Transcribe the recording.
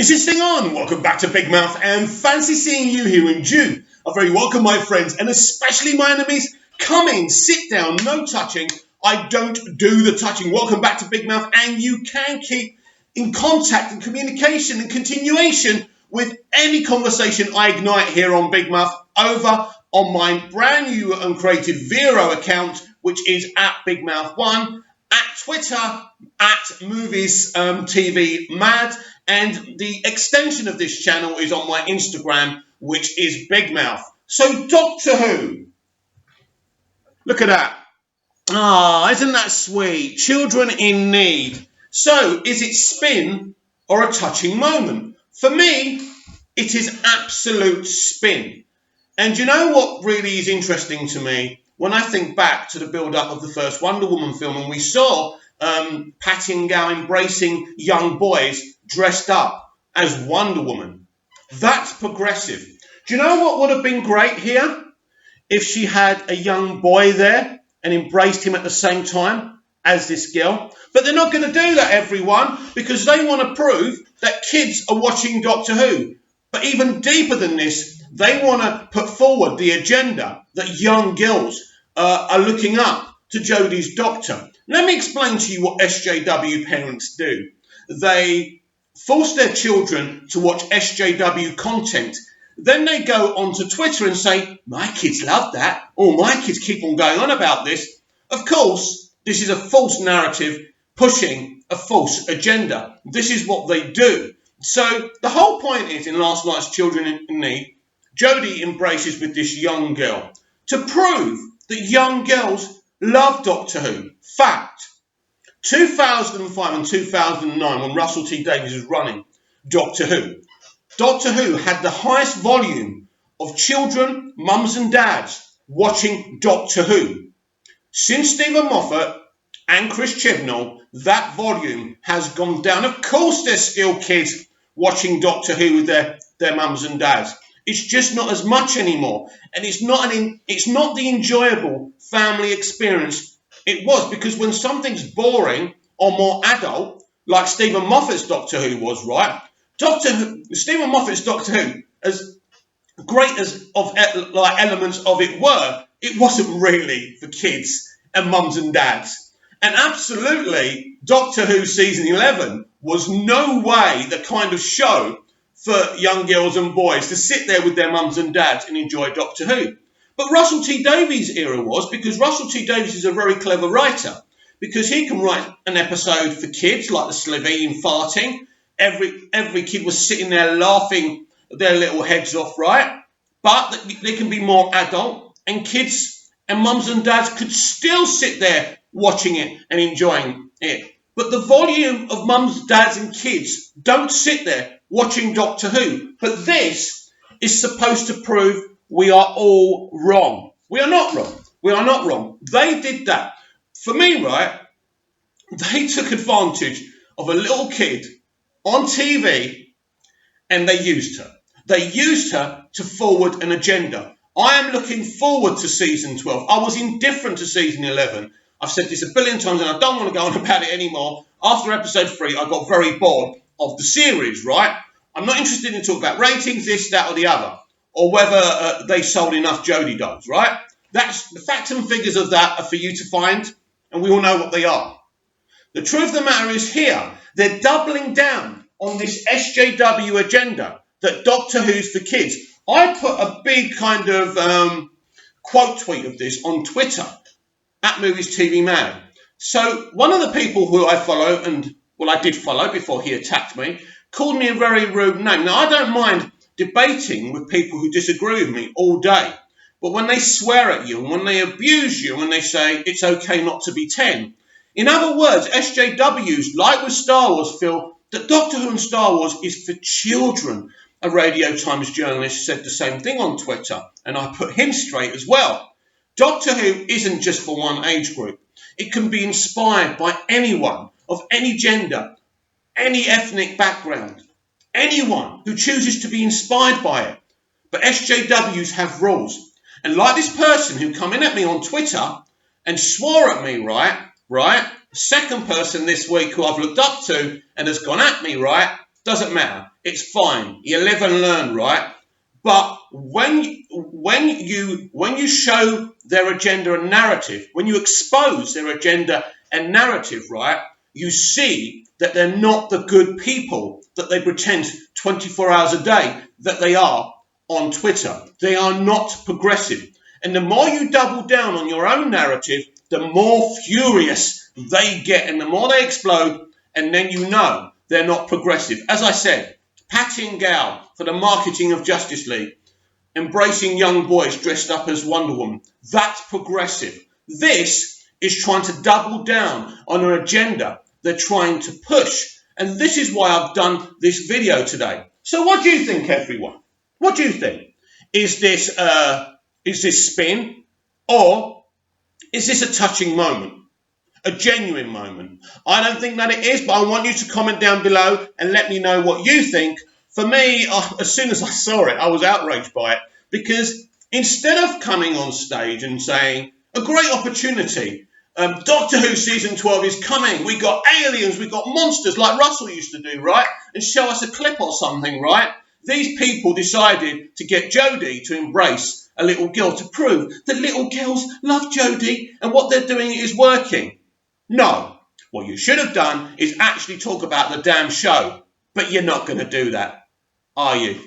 Is this thing on? Welcome back to Big Mouth, and fancy seeing you here in June. A very welcome, my friends, and especially my enemies. Come in, sit down, no touching. I don't do the touching. Welcome back to Big Mouth, and you can keep in contact and communication and continuation with any conversation I ignite here on Big Mouth over on my brand new and created Vero account, which is at Big Mouth 1, at Twitter, at Movies TV Mad, and the extension of this channel is on my Instagram, which is Big Mouth. So Doctor Who, look at that. Ah, isn't that sweet? Children in need. So is it spin or a touching moment? For me, it is absolute spin. And you know what really is interesting to me? When I think back to the build-up of the first Wonder Woman film, and we saw Patty and Gow embracing young boys dressed up as Wonder Woman. That's progressive. Do you know what would have been great here? If she had a young boy there and embraced him at the same time as this girl. But they're not going to do that, everyone, because they want to prove that kids are watching Doctor Who. But even deeper than this, they want to put forward the agenda that young girls are looking up to Jodie's Doctor. Let me explain to you what SJW parents do. They force their children to watch SJW content. Then they go onto Twitter and say, my kids love that, or my kids keep on going on about this. Of course, this is a false narrative pushing a false agenda. This is what they do. So the whole point is, in last night's Children in Need, Jodie embraces with this young girl to prove that young girls love Doctor Who. Fact. 2005 and 2009, when Russell T Davies was running Doctor Who had the highest volume of children, mums and dads watching Doctor Who. Since Stephen Moffat and Chris Chibnall, that volume has gone down. Of course there's still kids watching Doctor Who with their mums and dads. It's just not as much anymore. And it's not the enjoyable family experience it was, because when something's boring or more adult, like Stephen Moffat's Doctor Who was, right? Stephen Moffat's Doctor Who, as great as elements of it were, it wasn't really for kids and mums and dads. And absolutely, Doctor Who season 11 was no way the kind of show for young girls and boys to sit there with their mums and dads and enjoy Doctor Who. But Russell T Davies' era was, because Russell T Davies is a very clever writer, because he can write an episode for kids like the Slovene farting. Every kid was sitting there laughing their little heads off, right? But they can be more adult, and kids and mums and dads could still sit there watching it and enjoying it. But the volume of mums, dads and kids don't sit there watching Doctor Who. But this is supposed to prove we are all wrong. We are not wrong. We are not wrong. They did that. For me, right, they took advantage of a little kid on TV and they used her. They used her to forward an agenda. I am looking forward to season 12. I was indifferent to season 11. I've said this a billion times and I don't want to go on about it anymore. After episode 3, I got very bored of the series, right? I'm not interested in talking about ratings, this, that or the other, or whether they sold enough Jodie dolls, right? That's the facts and figures of that are for you to find, and we all know what they are. The truth of the matter is here, they're doubling down on this SJW agenda that Doctor Who's for kids. I put a big kind of quote tweet of this on Twitter, at Movies TV Mad. So one of the people who I follow, and well, I did follow before he attacked me, called me a very rude name. Now, I don't mind debating with people who disagree with me all day, but when they swear at you and when they abuse you and when they say it's okay not to be 10, in other words, SJWs, like with Star Wars, feel that Doctor Who and Star Wars is for children. A Radio Times journalist said the same thing on Twitter, and I put him straight as well. Doctor Who isn't just for one age group. It can be inspired by anyone of any gender, any ethnic background, anyone who chooses to be inspired by it. But SJWs have rules. And like this person who come in at me on Twitter and swore at me, right? Second person this week who I've looked up to and has gone at me, right? Doesn't matter. It's fine. You live and learn, right? But when you show their agenda and narrative, when you expose their agenda and narrative, right, you see that they're not the good people that they pretend 24 hours a day that they are on Twitter. They are not progressive. And the more you double down on your own narrative, the more furious they get and the more they explode, and then you know they're not progressive. As I said, Patting Gao for the marketing of Justice League, embracing young boys dressed up as Wonder Woman. That's progressive. This is trying to double down on an agenda they're trying to push. And this is why I've done this video today. So what do you think, everyone? What do you think? Is this spin, or is this a touching moment? A genuine moment? I don't think that it is, but I want you to comment down below and let me know what you think. For me, as soon as I saw it, I was outraged by it, because instead of coming on stage and saying, a great opportunity, Doctor Who Season 12 is coming, we got aliens, we got monsters, like Russell used to do, right? And show us a clip or something, right? These people decided to get Jodie to embrace a little girl to prove that little girls love Jodie and what they're doing is working. No, what you should have done is actually talk about the damn show. But you're not going to do that, are you?